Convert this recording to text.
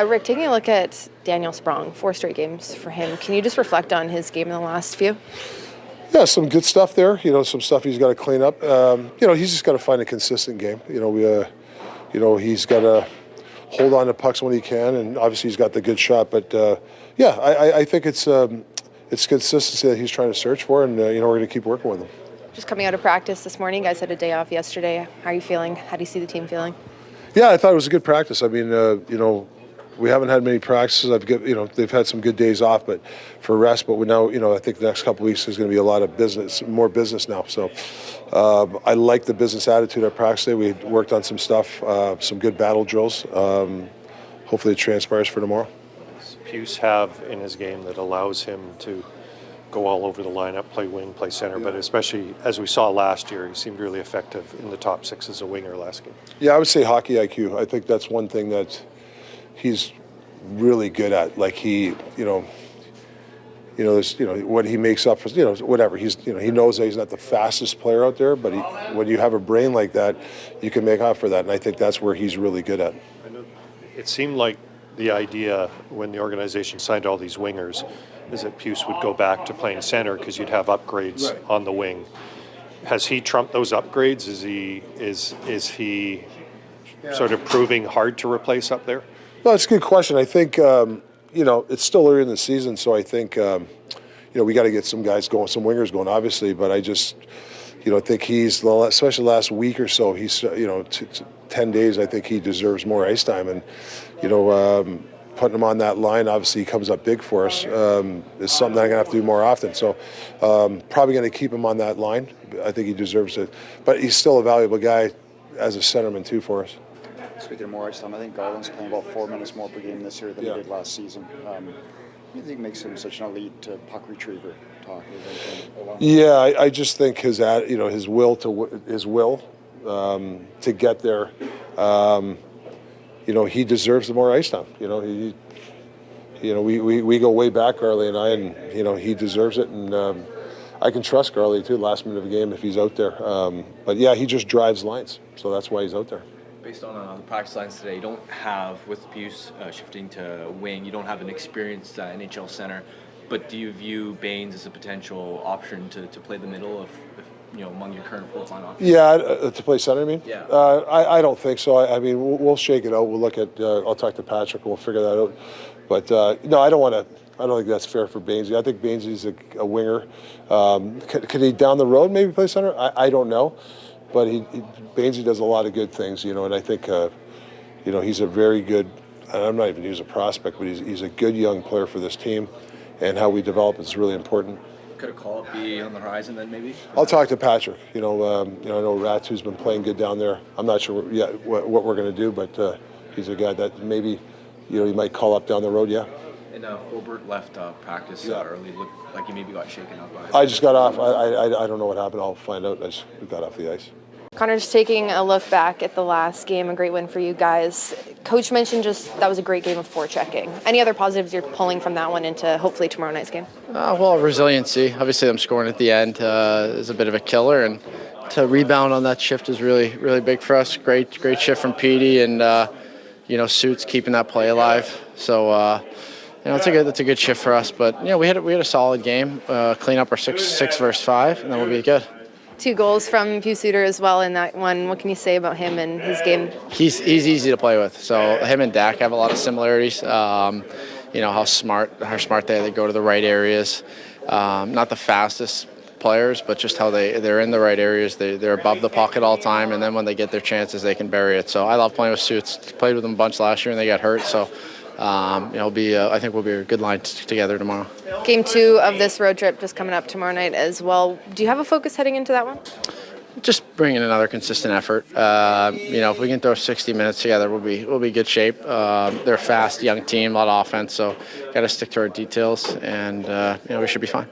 Rick, taking a look at Daniel Sprong, 4 straight games for him. Can you just reflect on his game in the last few? Yeah, some good stuff there. Some stuff he's got to clean up. He's just got to find a consistent game. He's got to hold on to pucks when he can, and obviously he's got the good shot. But I think it's consistency that he's trying to search for, and we're going to keep working with him. Just coming out of practice this morning, you guys had a day off yesterday. How are you feeling? How do you see the team feeling? Yeah, I thought it was a good practice. I mean, we haven't had many practices. They've had some good days off, but for rest. But we now, I think the next couple of weeks is going to be a lot of business, more business now. So I like the business attitude at practice day. We worked on some stuff, some good battle drills. Hopefully it transpires for tomorrow. Does Puce have in his game that allows him to go all over the lineup, play wing, play center, but especially as we saw last year, he seemed really effective in the top 6 as a winger last game? Yeah, I would say hockey IQ. I think that's one thing that he's really good at. Like what he makes up for, whatever. He knows that he's not the fastest player out there, but when you have a brain like that, you can make up for that, and I think that's where he's really good at. I know it seemed like the idea when the organization signed all these wingers is that Puce would go back to playing center because you'd have upgrades on the wing. Has he trumped those upgrades? Is he sort of proving hard to replace up there? No, it's a good question. I think it's still early in the season, so I think we got to get some guys going, some wingers going, obviously. But I just think he's, especially the last week or so, he's 10 days. I think he deserves more ice time, and putting him on that line, obviously he comes up big for us, is something that I'm going to have to do more often. So probably going to keep him on that line. I think he deserves it. But he's still a valuable guy as a centerman, too, for us. Speaking of more ice time, I think Garland's playing about 4 minutes more per game this year than he did last season. What do you think makes him such an elite puck retriever? Yeah, I just think his will to get there. He deserves the more ice time. We go way back, Garley and I, and he deserves it. And I can trust Garley too. Last minute of a game if he's out there. But yeah, he just drives lines, so that's why he's out there. Based on the practice lines today, you don't have, with Puce shifting to wing, you don't have an experienced NHL center. But do you view Baines as a potential option to play the middle among your current fourth-line options? Yeah, to play center, I mean? Yeah. I don't think so. I mean, we'll shake it out. We'll look at. I'll talk to Patrick. We'll figure that out. But no, I don't think that's fair for Bainesy. I think Bainesy's a winger. Could he down the road maybe play center? I don't know. But Bainesy does a lot of good things, and I think, he's a very good. And I'm not even using a prospect, but he's a good young player for this team, and how we develop is really important. Could a call-up be on the horizon then, maybe? I'll talk to Patrick. I know Rats, who's been playing good down there. I'm not sure yet what we're going to do, but he's a guy that maybe, he might call up down the road. Yeah. And Fulbert left practice early. Looked like he maybe got shaken up. I just got off. I don't know what happened. I'll find out. We got off the ice. Connor, just taking a look back at the last game, a great win for you guys. Coach mentioned that was a great game of forechecking. Any other positives you're pulling from that one into hopefully tomorrow night's game? Well, resiliency. Obviously, them scoring at the end is a bit of a killer, and to rebound on that shift is really, really big for us. Great shift from Petey, and Suits keeping that play alive. So it's a good shift for us. But we had a solid game. Clean up our 6 versus 5, and then we'll be good. 2 goals from Puce Suter as well in that one. What can you say about him and his game? He's easy to play with. So him and Dak have a lot of similarities. How smart they go to the right areas. Not the fastest players, but just how they're in the right areas. They're above the puck at all time, and then when they get their chances, they can bury it. So I love playing with Suits. Played with them a bunch last year, and they got hurt. So I think we'll be a good line together tomorrow. Game 2 of this road trip just coming up tomorrow night as well. Do you have a focus heading into that one? Just bring in another consistent effort. If we can throw 60 minutes together, we'll be good shape. They're a fast, young team, a lot of offense, so got to stick to our details, and we should be fine.